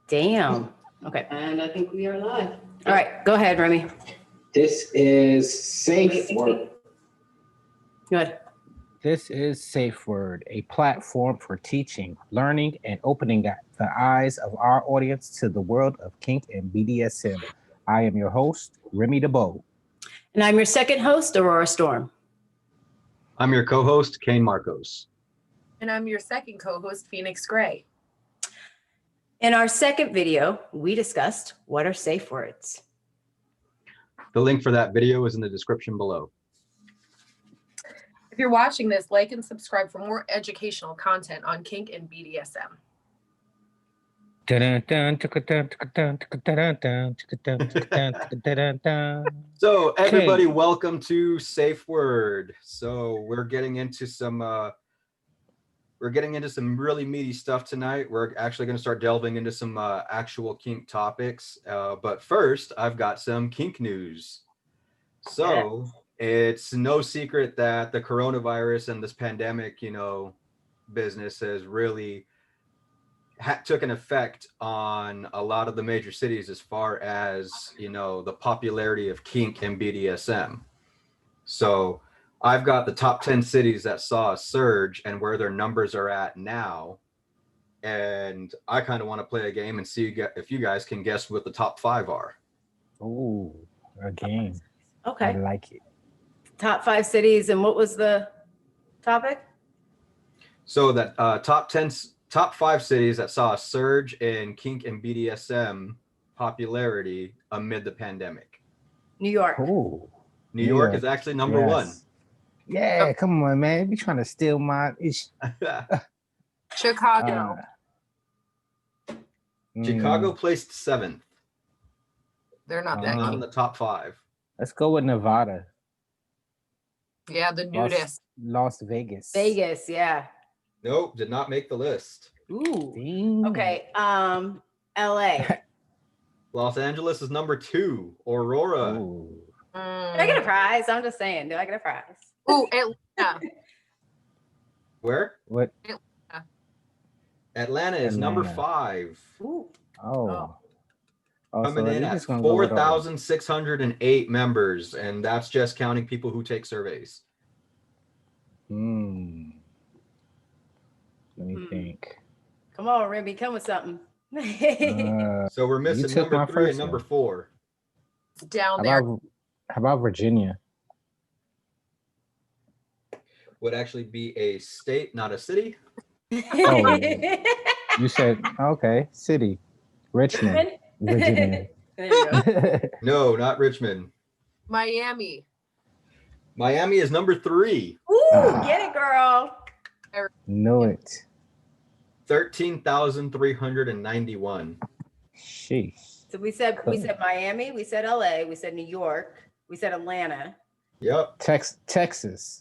Damn. Okay. And I think we are live. All right. Go ahead, Remy. This is Safe Word. Good. This is Safe Word, a platform for teaching, learning, and opening the eyes of our audience to the world of kink and BDSM. I am your host, Remy DeBow. And I'm your second host, Aurora Storm. I'm your co-host, Kane Marcos. And I'm your second co-host, Phoenix Gray. In our second video, we discussed what are safe words. The link for that video is in the description below. If you're watching this, like and subscribe for more educational content on kink and BDSM. So everybody, welcome to Safe Word. So we're getting into some really meaty stuff tonight. We're actually going to start delving into some actual kink topics. But first, I've got some kink news. So it's no secret that the coronavirus and this pandemic, business has really took an effect on a lot of the major cities as far as, the popularity of kink and BDSM. So I've got the top 10 cities that saw a surge and where their numbers are at now. And I kind of want to play a game and see if you guys can guess what the top 5 are. Oh, a game. Okay. I like it. Top 5 cities. And what was the topic? So that top 5 cities that saw a surge in kink and BDSM popularity amid the pandemic. New York. Oh, New York is actually number one. Yeah, come on, man. You trying to steal my Chicago. Chicago placed 7th. They're not that Not in kink. the top 5. Let's go with Nevada. Yeah, the nudist. Las Vegas. Vegas, yeah. Nope, did not make the list. Ooh. Dang. Okay. LA. Los Angeles is number 2. Aurora. Ooh. Do I get a prize? I'm just saying. Do I get a prize? Ooh, Atlanta. Where? What? Atlanta is number Atlanta. 5. Ooh. Oh. Coming so in you're at just gonna go with all- 4,608 members, and that's just counting people who take surveys. Let me think. Come on, Remy. Come with something. So we're missing took my number 3 and first number one. 4. It's down How there. about Virginia? Would actually be a state, not a city. Oh, you said, okay, city. Richmond, Virginia. There you go. No, not Richmond. Miami. Miami is number 3. Ooh, get it, girl. Know it. 13,391. Sheesh. So we said Miami, we said LA, we said New York, we said Atlanta, Yep. Texas.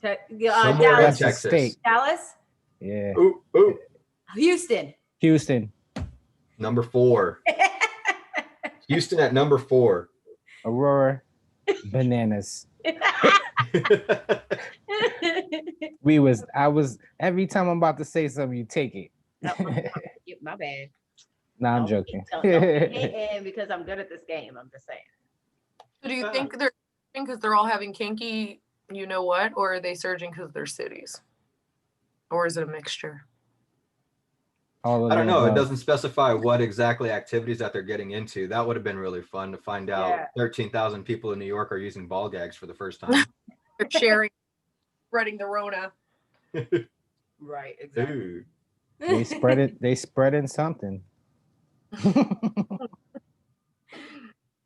Somewhere in Dallas, That's a Texas. state. Dallas, Yeah. Ooh. Houston. Houston. Number 4. Houston at number 4. Aurora. Bananas. I was every time I'm about to say something, you take it. My bad. Nah, I'm Don't joking. keep telling- don't keep hating because I'm good at this game. I'm just saying. So do you think they're because they're all having kinky, or are they surging because they're cities? Or is it a mixture? All of I don't the know. It above. doesn't specify what exactly activities that they're getting into. That would have been really fun to find out. Yeah. 13,000 people in New York are using ball gags for the first time. They're sharing, spreading the Rona. Right, exactly. Ooh. They spread it. They spreading something.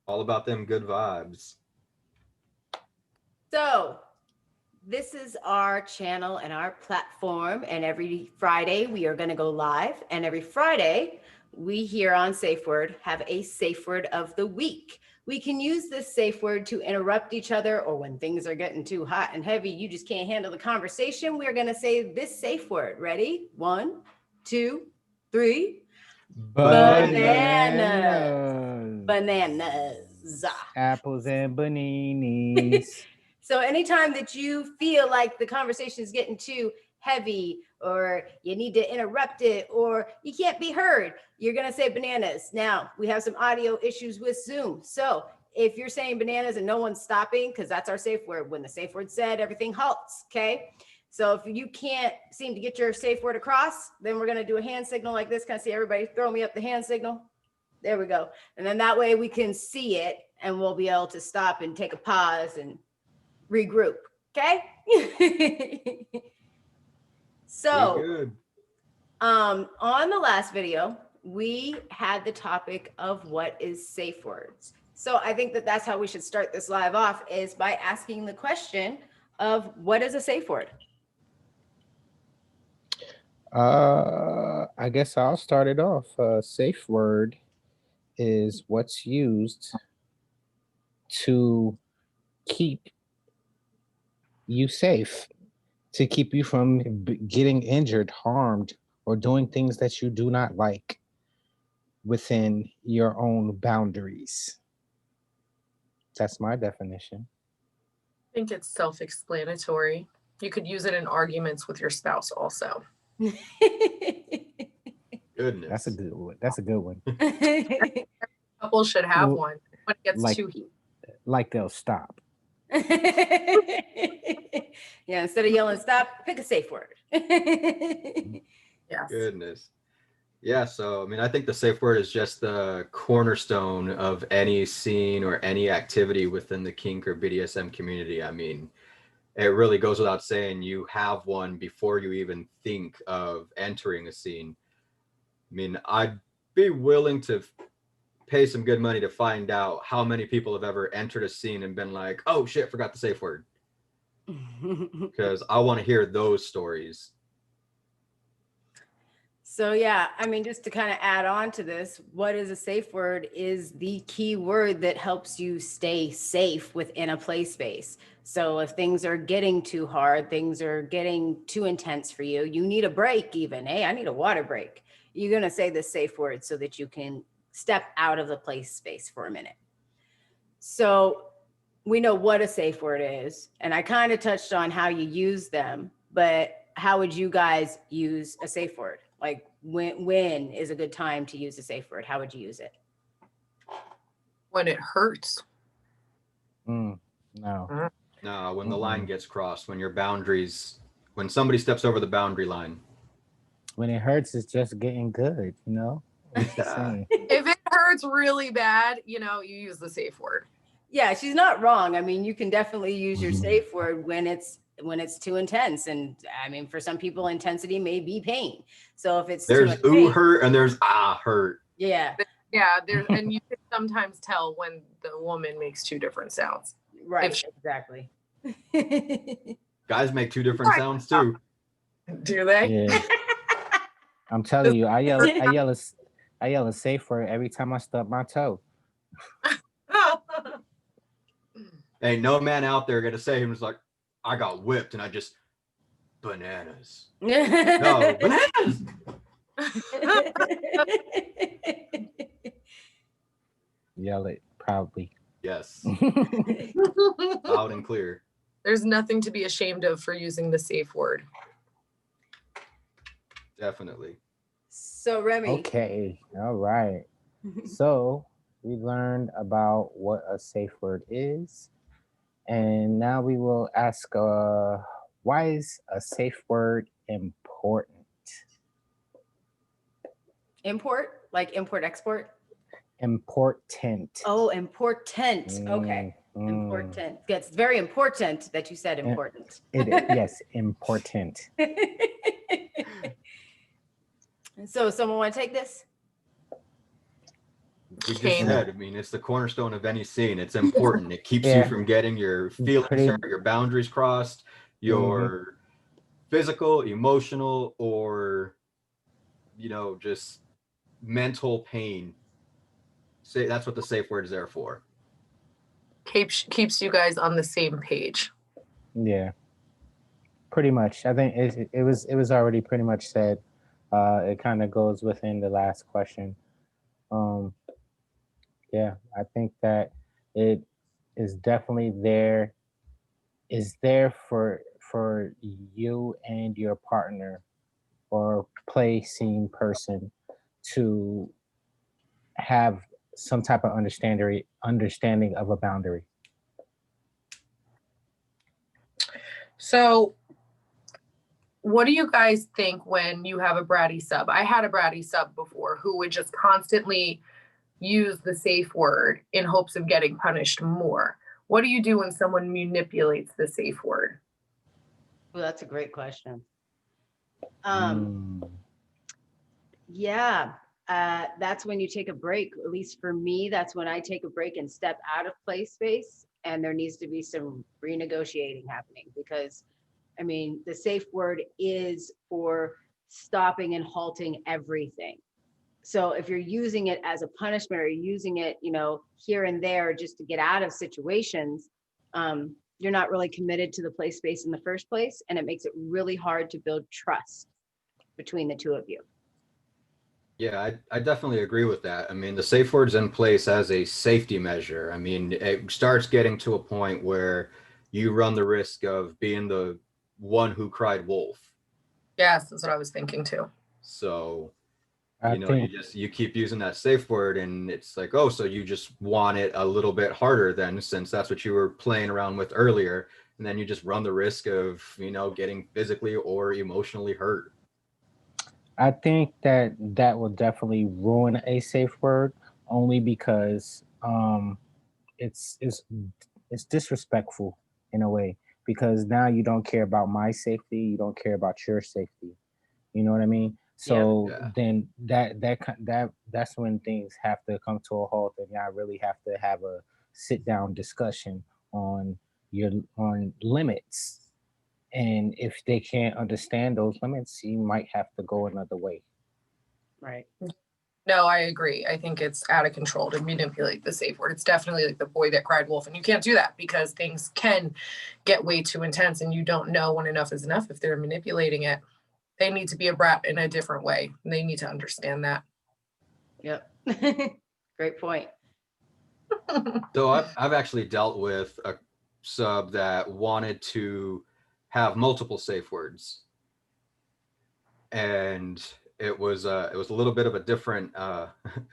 All about them good vibes. So this is our channel and our platform, and every Friday we are going to go live, and every Friday we here on Safe Word have a safe word of the week. We can use this safe word to interrupt each other, or when things are getting too hot and heavy, you just can't handle the conversation. We're going to say this safe word. Ready? 1, 2, 3. Bananas. Bananas. Apples and bananas. So anytime that you feel like the conversation is getting too heavy or you need to interrupt it, or you can't be heard, you're going to say bananas. Now, we have some audio issues with Zoom. So if you're saying bananas and no one's stopping, because that's our safe word, when the safe word said, everything halts, okay? So if you can't seem to get your safe word across, then we're going to do a hand signal like this. Can I see everybody throw me up the hand signal? There we go. And then that way we can see it and we'll be able to stop and take a pause and regroup. Okay. So Good. on the last video, we had the topic of what is safe words. So I think that that's how we should start this live off, is by asking the question of what is a safe word? I guess I'll start it off. Safe word is what's used to keep you safe, to keep you from getting injured, harmed, or doing things that you do not like within your own boundaries. That's my definition. I think it's self-explanatory. You could use it in arguments with your spouse also. Goodness. That's a good one. That's a good one. Couples should have Well, one when it gets like- too heated. Like they'll stop. Yeah, instead of yelling stop, pick a safe word. Yes. Goodness. Yeah, so I mean, I think the safe word is just the cornerstone of any scene or any activity within the kink or BDSM community. I mean, it really goes without saying you have one before you even think of entering a scene. I mean, I'd be willing to pay some good money to find out how many people have ever entered a scene and been like, oh shit, forgot the safe word. Because I want to hear those stories. So yeah, I mean, just to kind of add on to this, what is a safe word is the key word that helps you stay safe within a play space. So if things are getting too hard, things are getting too intense for you, you need a break even. Hey, I need a water break. You're going to say the safe word so that you can step out of the play space for a minute. So we know what a safe word is, and I kind of touched on how you use them, but how would you guys use a safe word? Like when is a good time to use a safe word? How would you use it? When it hurts. No. No, when the line gets crossed, when your boundaries, when somebody steps over the boundary line. When it hurts, it's just getting good, you know? It's the same. If it hurts really bad, you use the safe word. Yeah, she's not wrong. I mean, you can definitely use your safe word when it's too intense. And I mean, for some people, intensity may be pain. So if it's There's too ooh intense, hurt and there's ah hurt. yeah, Yeah, and you can sometimes tell when the woman makes two different sounds. right, exactly. Guys make two different sounds too. Do they? Yeah. I'm telling you, I yell a safe word every time I stub my toe. Ain't no man out there gonna say him like, I got whipped and I just bananas. No, bananas. Yell it proudly. Yes, loud and clear. There's nothing to be ashamed of for using the safe word. Definitely. So Remy. Okay. All right. So we learned about what a safe word is. And now we will ask, why is a safe word important? Import, like import, export. Important. Oh, important. Okay. Important. Yeah, it's very important that you said important. Yes, important. So someone want to take this? We just Okay. said, I mean, it's the cornerstone of any scene. It's important. It keeps Yeah. you from getting your feelings hurt, your boundaries crossed, your physical, emotional, or just mental pain. Say that's what the safe word is there for. Keeps you guys on the same page. Yeah, pretty much. I think it was already pretty much said. It kind of goes within the last question. Yeah, I think that it is definitely there. Is there for you and your partner or placing person to have some type of understanding of a boundary. So, what do you guys think when you have a bratty sub? I had a bratty sub before who would just constantly use the safe word in hopes of getting punished more. What do you do when someone manipulates the safe word? Well, that's a great question. Mm. Yeah, that's when you take a break. At least for me, that's when I take a break and step out of play space. And there needs to be some renegotiating happening because, I mean, the safe word is for stopping and halting everything. So if you're using it as a punishment or you're using it, you know, here and there just to get out of situations, you're not really committed to the play space in the first place. And it makes it really hard to build trust between the two of you. Yeah, I definitely agree with that. I mean, the safe word's in place as a safety measure. I mean, it starts getting to a point where you run the risk of being the one who cried wolf. Yes, that's what I was thinking too. So, I you know, think you keep using that safe word and it's like, oh, so you just want it a little bit harder then, since that's what you were playing around with earlier. And then you just run the risk of, you know, getting physically or emotionally hurt. I think that will definitely ruin a safe word only because it's it's disrespectful in a way because now you don't care about my safety, you don't care about your safety. You know what I mean? So Yeah. then that's when things have to come to a halt, and y'all really have to have a sit down discussion on on limits. And if they can't understand those limits, you might have to go another way. Right. No, I agree. I think it's out of control to manipulate the safe word. It's definitely like the boy that cried wolf. And you can't do that because things can get way too intense and you don't know when enough is enough if they're manipulating it. They need to be a brat in a different way. They need to understand that. Yep. Great point. So I've actually dealt with a sub that wanted to have multiple safe words, and it was a little bit of a different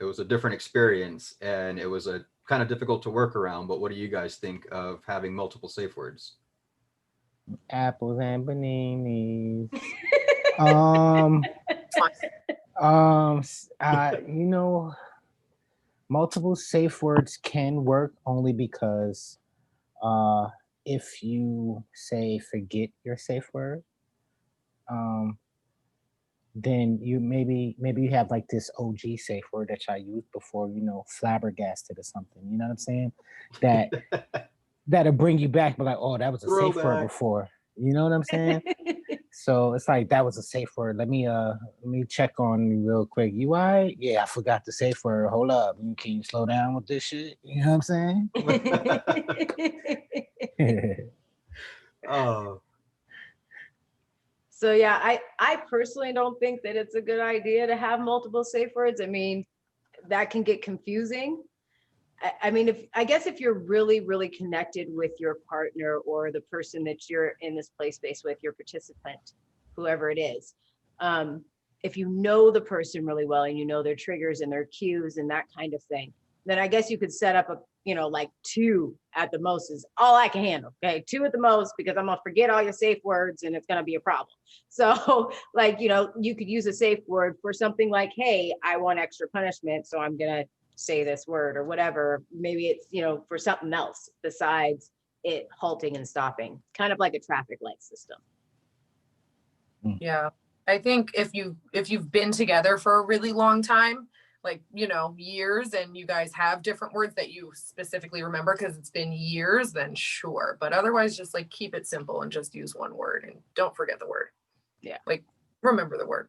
it was a different experience, and it was a kind of difficult to work around. But what do you guys think of having multiple safe words? Apples and bananas. um, you know, multiple safe words can work only because if you say forget your safe word, um, then you maybe you have like this OG safe word that I used before, you know, flabbergasted or something. You know what I'm saying? That that'll bring you back, but like, oh, that was a safe word Throwback. before. You know what I'm saying? So it's like that was a safe word. Let me check on you real quick. You all right? Yeah, I forgot the safe word. Hold up. Can you slow down with this shit? You know what I'm saying? Oh, So yeah, I personally don't think that it's a good idea to have multiple safe words. I mean, that can get confusing. I mean, I guess if you're really, really connected with your partner or the person that you're in this play space with, your participant, whoever it is, if you know the person really well and you know their triggers and their cues and that kind of thing, then I guess you could set up a, you know, like 2 at the most is all I can handle. Okay, 2 at the most, because I'm gonna forget all your safe words and it's gonna be a problem. So like, you know, you could use a safe word for something like, hey, I want extra punishment, so I'm gonna say this word or whatever. Maybe it's, you know, for something else besides it halting and stopping, kind of like a traffic light system. Yeah. I think if you've been together for a really long time, like, you know, years, and you guys have different words that you specifically remember because it's been years, then sure. But otherwise, just like keep it simple and just use one word and don't forget the word. Yeah. Like remember the word.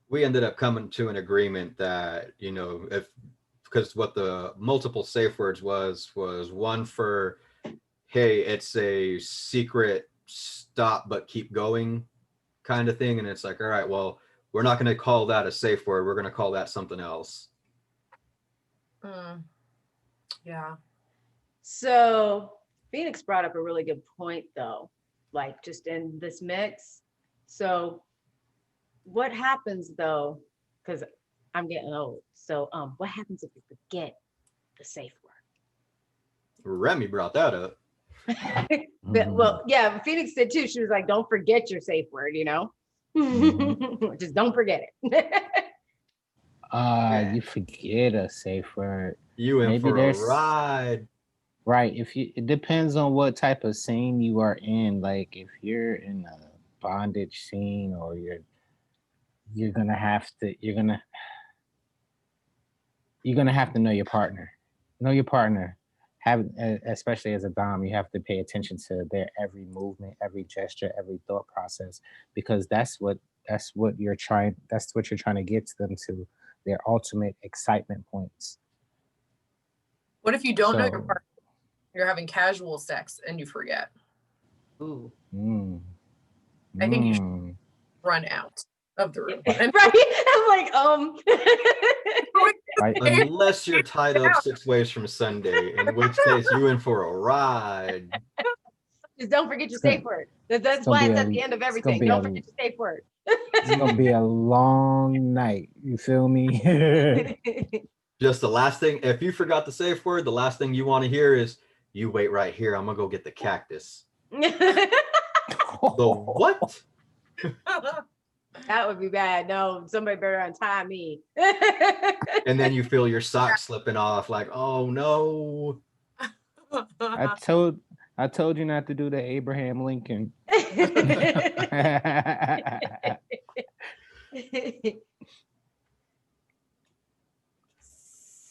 we ended up coming to an agreement that, you know, because what the multiple safe words was one for, hey, it's a secret stop but keep going kind of thing, and it's like, all right, well, we're not going to call that a safe word, we're going to call that something else. Yeah. So Phoenix brought up a really good point though. like just in this mix. So what happens though, because I'm getting old. So what happens if you forget the safe Remy brought that up. word? Mhm. Well, yeah, Phoenix did too. She was like, don't forget your safe word, you know? Just don't forget it. You forget a safe word. You in Maybe for a there's- ride. Right. It depends on what type of scene you are in. Like if you're in a bondage scene, or you're gonna have to know your partner. Know your partner. Especially as a dom, you have to pay attention to their every movement, every gesture, every thought process, because that's what you're trying to get to them, to their ultimate excitement points. What if you don't know your So- partner? You're having casual sex and you forget. Ooh. I think you should- Mm. Run out of the room. Right? And I'm like, Right. Unless you're tied up 6 ways from Sunday, in which case you in for a ride. just don't forget your It's gonna- safe word. That's gonna why be it's a- at the end of it's gonna everything. be Don't a- forget your safe word. It's gonna be a long night. You feel me? Just the last thing, if you forgot the safe word, the last thing you want to hear is, you wait right here. I'm going to go get the cactus. The what? That would be bad. No, somebody better untie me. And then you feel your socks slipping off like, oh no. I told you not to do the Abraham Lincoln.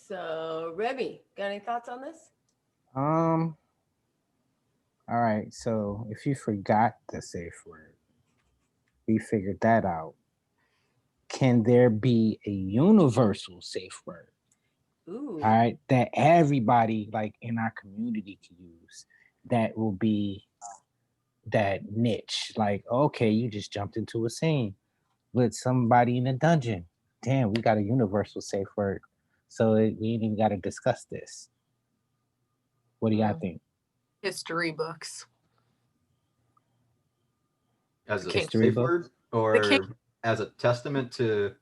So, Remy, got any thoughts on this? All right. So if you forgot the safe word, we figured that out. Can there be a universal safe word? Ooh. All right, that everybody like in our community can use, that will be that niche. Like, okay, you just jumped into a scene with somebody in a dungeon. Damn, we got a universal safe word. So we ain't even got to discuss this. What do y'all think? History books. As a King. safe book? word, king. or as a testament to,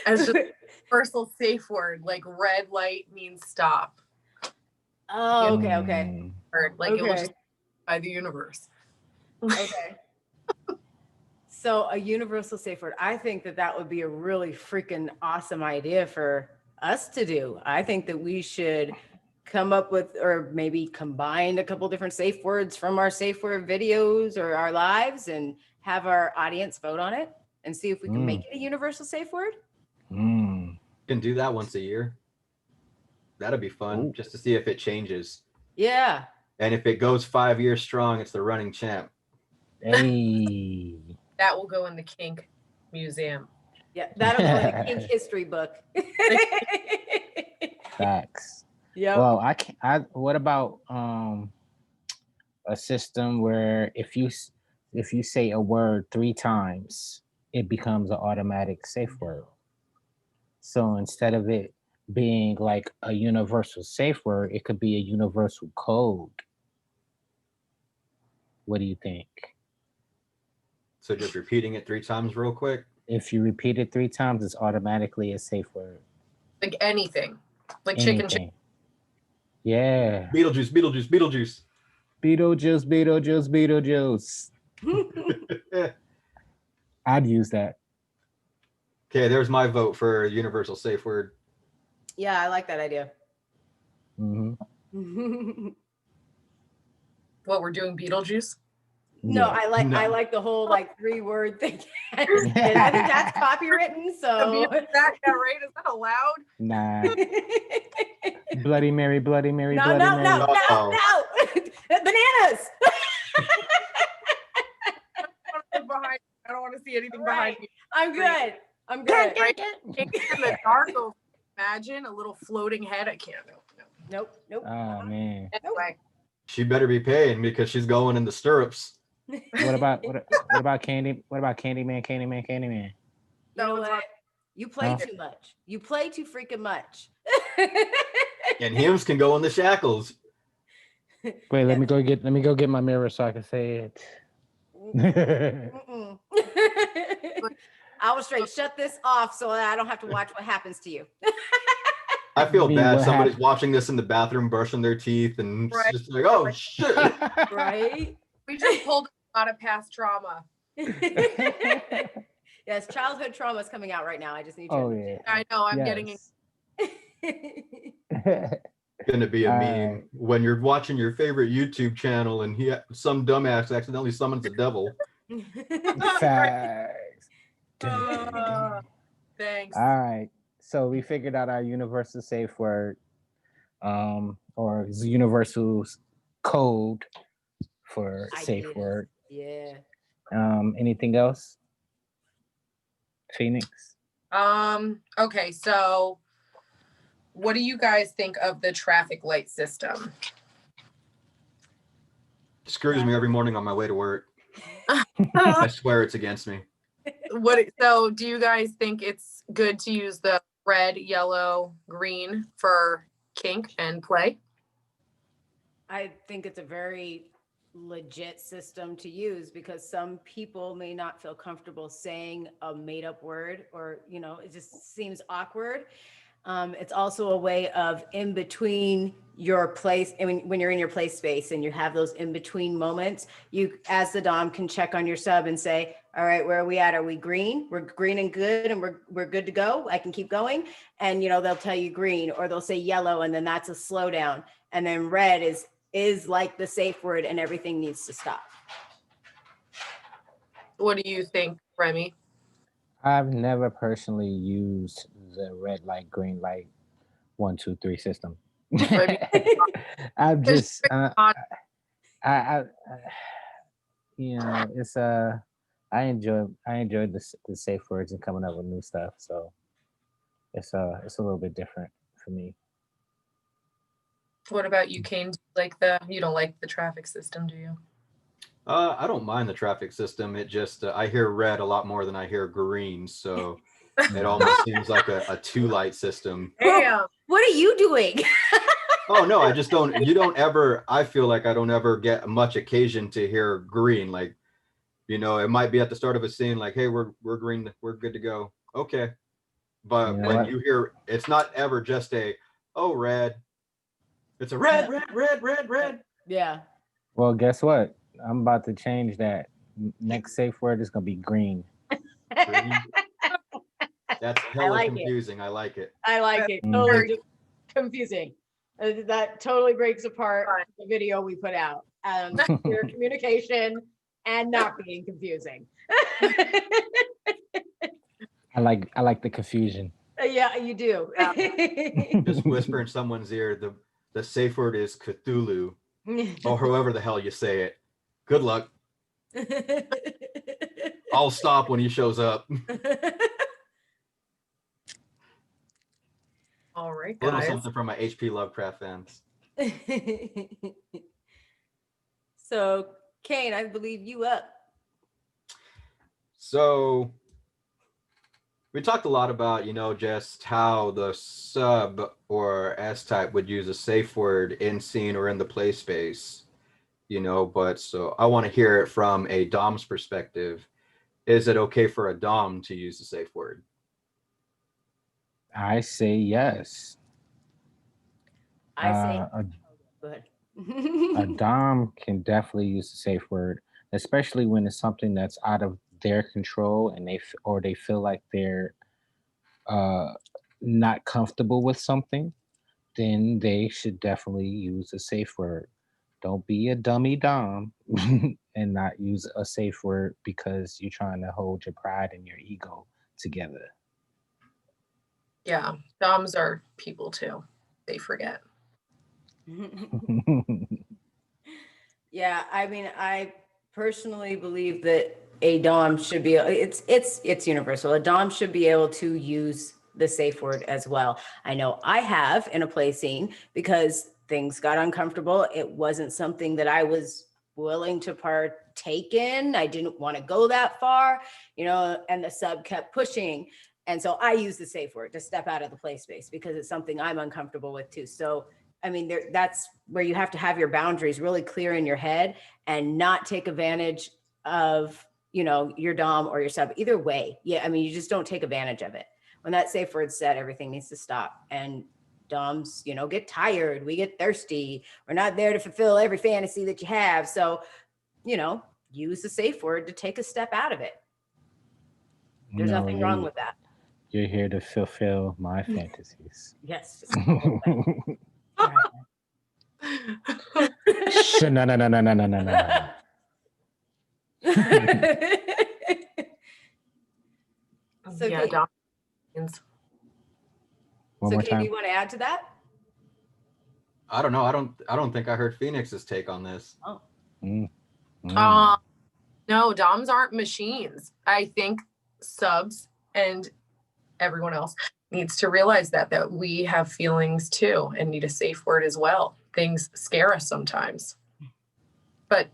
As just universal safe word, like red light means stop. Oh, okay, okay. Mm, Or like it will Okay. just by the universe. Okay. So a universal safe word. I think that would be a really freaking awesome idea for us to do. I think that we should come up with, or maybe combine a couple different safe words from our safe word videos or our lives, and have our audience vote on it and see if we can make it a universal safe word. mm. can do that once a year. That'd be fun, Ooh. just to see if it changes. Yeah. And if it goes 5 years strong, it's the running champ. Hey. That will go in the kink museum. Yeah. That'll go in the kink history book. Facts. Yep. Well, what about a system where if you say a word 3 times, it becomes an automatic safe word. So instead of it being like a universal safe word, it could be a universal code. What do you think? So just repeating it 3 times real quick. If you repeat it 3 times, it's automatically a safe word. Like anything. Like chicken. Anything. Yeah. Beetlejuice, Beetlejuice, Beetlejuice. Beetlejuice, Beetlejuice, Beetlejuice. I'd use that. Okay, there's my vote for a universal safe word. Yeah, I like that idea. Mhm. What we're doing Beetlejuice? No, Yeah. I like the whole like 3-word thing. And I think that's copywritten. So That right? Is that allowed? Nah. Bloody Mary, Bloody Mary, no, Bloody no, Mary. no, no, Uh-oh. no. Bananas. Behind, I don't want to see anything Right. behind me. I'm good. I'm good. Right? In the dark, oh, imagine a little floating head. I can't. No. Nope. Nope. Oh man. Anyway, She better be paying because she's going in the stirrups. What about Candy? What about Candyman? You That know was what? hard. You play Oh. too much. You play too freaking much. And hymns can go in the shackles. Wait, let me go get my mirror so I can say it. Mm-mm. I will straight shut this off so that I don't have to watch what happens to you. I feel Me, bad. what Somebody's happened? watching this in the bathroom, brushing their teeth, and it's Right. just like, oh shit. Right? We just pulled a lot of past trauma. Yes, childhood trauma is coming out right now. I just need you Oh to yeah. I know I'm getting Yes. understand. Gonna be a All meme right. when you're watching your favorite YouTube channel and some dumbass accidentally summons a devil. Facts. Thanks. All right. So we figured out our universal safe word, or universal code for safe Ideas. word. Yeah. Anything else? Phoenix. Okay, so what do you guys think of the traffic light system? Screws me every morning on my way to work. I swear it's against me. So do you guys think it's good to use the red, yellow, green for kink and play? I think it's a very legit system to use because some people may not feel comfortable saying a made up word or, it just seems awkward. It's also a way of in between your place. I mean, when you're in your play space and you have those in between moments, you, as the Dom, can check on your sub and say, all right, where are we at? Are we green? We're green and good and we're good to go. I can keep going. And, they'll tell you green or they'll say yellow and then that's a slowdown. And then red is like the safe word and everything needs to stop. What do you think, Remy? I've never personally used the red light, green light, 1, 2, 3 system. I'm just, I, it's I enjoy the safe words and coming up with new stuff. So it's a little bit different for me. What about you, Kane? You don't like the traffic system, do you? I don't mind the traffic system. It just I hear red a lot more than I hear green, so it almost seems like a two light system. Damn. What are you doing? Oh no, I just don't. You don't ever. I feel like I don't ever get much occasion to hear green. Like, it might be at the start of a scene, like, hey, we're green, we're good to go. Okay, but You know when what? you hear, it's not ever just red. It's a red, red, red, red, red. Yeah. Well, guess what? I'm about to change that. Next safe word is gonna be green. Green. That's hella like it. confusing. I like it. I like it. Totally just confusing. That totally breaks apart the video we put out. Your communication and not being confusing. I like the confusion. Yeah, you do. Just whisper in someone's ear. The safe word is Cthulhu, or however the hell you say it. Good luck. I'll stop when he shows up. All right, A little guys. something from my HP Lovecraft fans. So, Kane, I believe you up. So we talked a lot about, just how the sub or S-type would use a safe word in scene or in the play space, but so I want to hear it from a Dom's perspective. Is it okay for a Dom to use the safe word? I say yes. I say, go ahead. A Dom can definitely use the safe word, especially when it's something that's out of their control and they feel like they're not comfortable with something. Then they should definitely use a safe word. Don't be a dummy Dom and not use a safe word because you're trying to hold your pride and your ego together. Yeah, Doms are people too. They forget. Yeah, I mean, I personally believe that a Dom should be, it's universal. A Dom should be able to use the safe word as well. I know I have in a play scene because things got uncomfortable. It wasn't something that I was willing to partake in. I didn't want to go that far, and the sub kept pushing. And so I use the safe word to step out of the play space because it's something I'm uncomfortable with too. So I mean, that's where you have to have your boundaries really clear in your head and not take advantage of, your dom or your sub either way. Yeah. I mean, you just don't take advantage of it. When that safe word's set, everything needs to stop. And doms, get tired. We get thirsty. We're not there to fulfill every fantasy that you have. So, use the safe word to take a step out of it. There's No, nothing wrong with that. You're here to fulfill my fantasies. Yes. No. So, yeah, Kate, Dom. One more do time. you want to add to that? I don't know. I don't think I heard Phoenix's take on this. Oh. No, DOMs aren't machines. I think subs and everyone else needs to realize that we have feelings too and need a safe word as well. Things scare us sometimes, but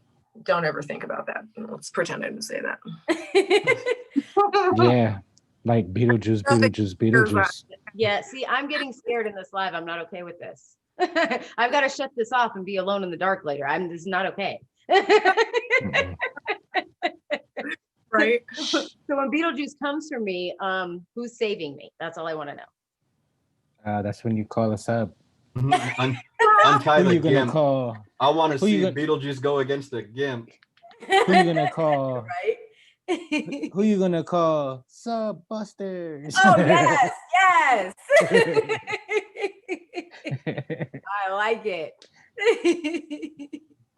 don't ever think about that. Let's pretend I didn't say that. Yeah, like Beetlejuice. Yeah, see, I'm getting scared in this live. I'm not okay with this. I've got to shut this off and be alone in the dark later. This is not okay. Right. So when Beetlejuice comes for me, who's saving me? That's all I want to know. That's when you call a sub. Untie Who the you gonna gimp. call? I want to Who see you gonna- Beetlejuice go against the gimp. Who you gonna call? Right? Who you gonna call? Sub Busters. Oh, yes, yes. I like it.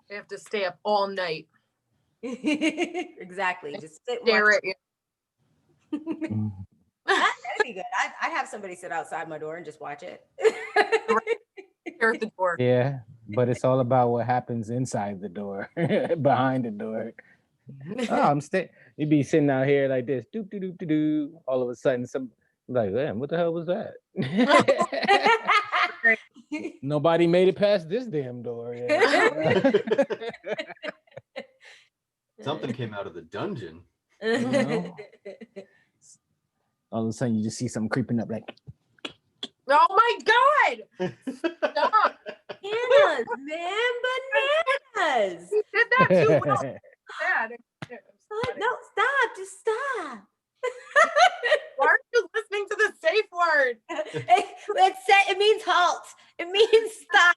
They have to stay up all night. Exactly. Just sit and Stare watch. at you. That'd be good. I'd have somebody sit outside my door and just watch it. Stare at the door. Yeah, but it's all about what happens inside the door, behind the door. Oh, you'd be sitting out here like this, doop doop doop doop doop. All of a sudden, like, man, what the hell was that? Nobody made it past this damn door yet. Something came out of the dungeon. know? All of a sudden, you just see something creeping up, like, Oh my God! Stop! Bananas, man, bananas. You did that too well. Bad. No, stop. Just stop. Why aren't you listening to the safe word? It means halt. It means stop.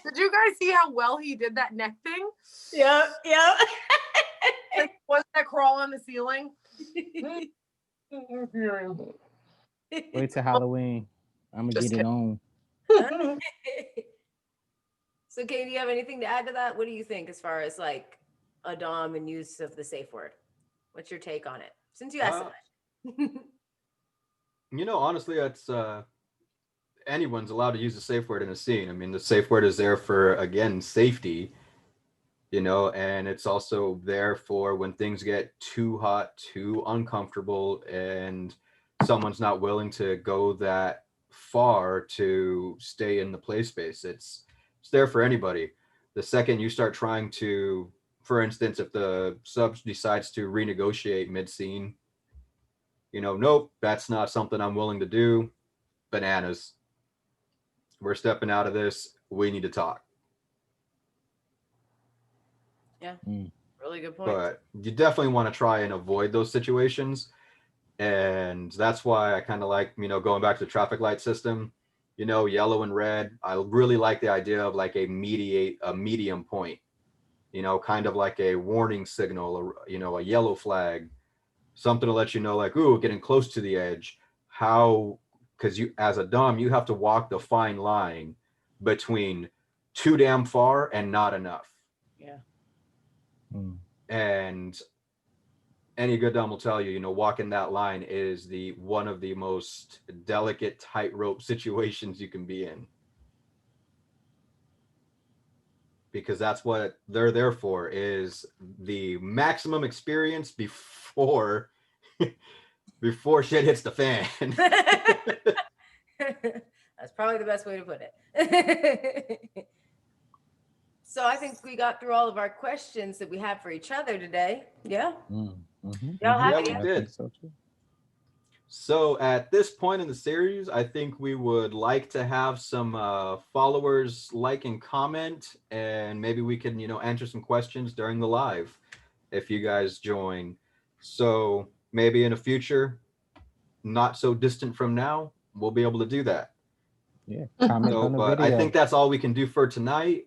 Did you guys see how well he did that neck thing? Yep. Like, wasn't that crawl on the ceiling? wait till Halloween. I'm gonna Just get it on. So, Kay, do you have anything to add to that? What do you think as far as like a dom and use of the safe word? What's your take on it? Since you asked so much. Honestly, it's anyone's allowed to use a safe word in a scene. I mean, the safe word is there for, again, safety, and it's also there for when things get too hot, too uncomfortable, and someone's not willing to go that far to stay in the play space. It's there for anybody. The second you start trying to, for instance, if the sub decides to renegotiate mid-scene, nope, that's not something I'm willing to do. Bananas. We're stepping out of this. We need to talk. Yeah, really good point. But you definitely want to try and avoid those situations. And that's why I kind of like, going back to the traffic light system, yellow and red. I really like the idea of like a medium point, kind of like a warning signal, or, a yellow flag, something to let you know, like, ooh, getting close to the edge. How, because you, as a dom, you have to walk the fine line between too damn far and not enough. Yeah. And any good dom will tell you, walking that line is one of the most delicate tightrope situations you can be in. Because that's what they're there for, is the maximum experience before shit hits the fan. That's probably the best way to put it. So I think we got through all of our questions that we have for each other today. Yeah. Y'all have Yeah, any? we did. So too. So at this point in the series, I think we would like to have some followers like and comment, and maybe we can, answer some questions during the live if you guys join. So maybe in a future, not so distant from now, we'll be able to do that. Yeah, comment So, on the but video. I think that's all we can do for tonight.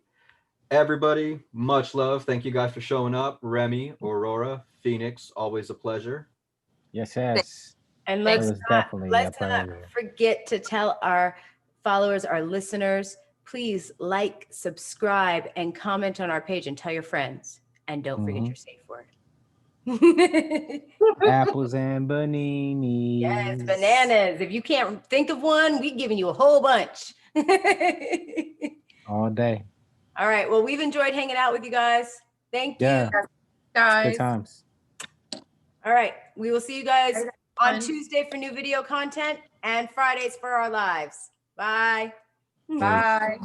Everybody, much love. Thank you guys for showing up. Remy, Aurora, Phoenix, always a pleasure. Yes. And It was definitely a let's not pleasure. forget to tell our followers, our listeners, please like, subscribe, and comment on our page and tell your friends. And don't forget Mhm. your safe word. Apples and bananas. Yes, bananas. If you can't think of one, we're giving you a whole bunch. All day. All right. Well, we've enjoyed hanging out with you guys. Thank you. Yeah. Good Guys. times. All right. We will see you guys on Fun. Tuesday for new video content and Fridays for our lives. Bye. Bye.